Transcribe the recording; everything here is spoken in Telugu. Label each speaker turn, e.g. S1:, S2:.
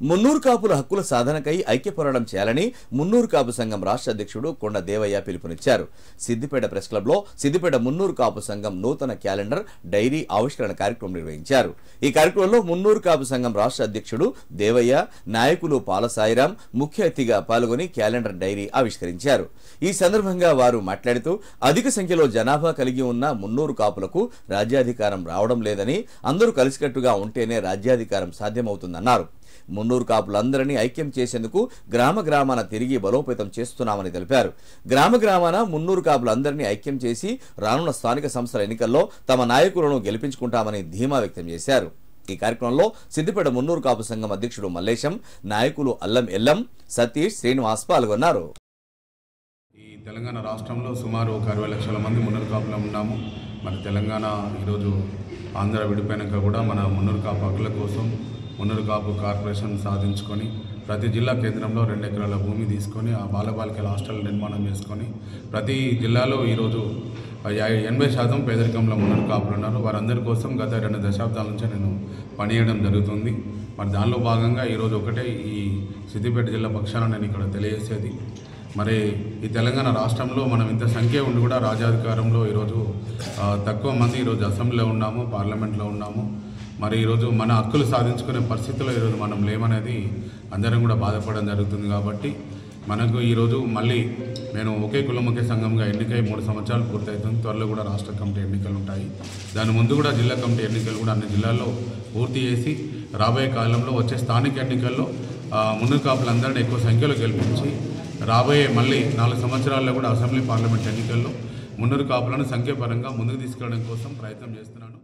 S1: మున్నూరు కాపుల హక్కుల సాధనకై ఐక్యపోరాటం చేయాలని మున్నూరు కాపు సంఘం రాష్ట్ర అధ్యక్షుడు కొండ దేవయ్య పిలుపునిచ్చారు. సిద్దిపేట ప్రెస్ క్లబ్ లో సిద్దిపేట మున్నూరు కాపు సంఘం నూతన క్యాలెండర్ డైరీ ఆవిష్కరణ కార్యక్రమం నిర్వహించారు. ఈ కార్యక్రమంలో మున్నూరు కాపు సంఘం రాష్ట్ర అధ్యక్షుడు దేవయ్య, నాయకులు పాలసాయిరాం ముఖ్య అతిథిగా పాల్గొని క్యాలెండర్ డైరీ ఆవిష్కరించారు. ఈ సందర్భంగా వారు మాట్లాడుతూ అధిక సంఖ్యలో జనాభా కలిగి ఉన్న మున్నూరు కాపులకు రాజ్యాధికారం రావడం లేదని, అందరూ కలిసికట్టుగా ఉంటేనే రాజ్యాధికారం సాధ్యమవుతుందన్నారు. మున్నూరు కాపులందరినీ ఐక్యం చేసేందుకు గ్రామ గ్రామాన తిరిగి బలోపేతం చేస్తున్నామని తెలిపారు. గ్రామ గ్రామాన మున్నూరు కాపులందరినీ ఐక్యం చేసి రానున్న స్థానిక సంస్థల ఎన్నికల్లో తమ నాయకులను గెలిపించుకుంటామని ధీమా వ్యక్తం చేశారు. ఈ కార్యక్రమంలో సిద్దిపేట మున్నూరు కాపు సంఘం అధ్యక్షుడు మల్లేశం, నాయకులు అల్లం ఎల్లం, సతీష్, శ్రీనివాస్ పాల్గొన్నారు.
S2: ఈ తెలంగాణ రాష్ట్రంలో సుమారు 60 లక్షల మంది మున్నూరు కాపులు ఉన్నాము. మన తెలంగాణ ఈరోజు ఆంధ్ర విడిపోయినాక కూడా మన మున్నూరు కాపు హక్కుల కోసం మున్నూరు కాపు కార్పొరేషన్ సాధించుకొని ప్రతి జిల్లా కేంద్రంలో 2 ఎకరాల భూమి తీసుకొని ఆ బాలబాలికల హాస్టల్ నిర్మాణం చేసుకొని ప్రతి జిల్లాలో ఈరోజు 80% పేదరికంలో మున్నూరు కాపులు ఉన్నారు. వారందరి కోసం గత 2 దశాబ్దాల నుంచి నేను పనిచేయడం జరుగుతుంది. మరి దానిలో భాగంగా ఈరోజు ఒకటే ఈ సిద్దిపేట జిల్లా పక్షాన నేను ఇక్కడ తెలియజేసేది, మరి ఈ తెలంగాణ రాష్ట్రంలో మనం ఇంత సంఖ్య ఉండి కూడా రాజ్యాధికారంలో ఈరోజు తక్కువ మంది ఈరోజు అసెంబ్లీలో ఉన్నాము, పార్లమెంట్లో ఉన్నాము. మరి ఈరోజు మన హక్కులు సాధించుకునే పరిస్థితుల్లో ఈరోజు మనం లేమనేది అందరం కూడా బాధపడడం జరుగుతుంది. కాబట్టి మనకు ఈరోజు మళ్ళీ నేను ఒకే కులం ఒకే సంఘంగా ఎన్నికై 3 సంవత్సరాలు పూర్తవుతుంది. త్వరలో కూడా రాష్ట్ర కమిటీ ఎన్నికలు ఉంటాయి. దాని ముందు కూడా జిల్లా కమిటీ ఎన్నికలు కూడా అన్ని జిల్లాల్లో పూర్తి చేసి రాబోయే కాలంలో వచ్చే స్థానిక ఎన్నికల్లో మున్నూరు కాపులందరినీ ఎక్కువ సంఖ్యలో గెలిపించి రాబోయే మళ్ళీ 4 సంవత్సరాల్లో కూడా అసెంబ్లీ పార్లమెంట్ ఎన్నికల్లో మున్నూరు కాపులను సంఖ్యాపరంగా ముందుకు తీసుకెళ్లడం కోసం ప్రయత్నం చేస్తున్నాను.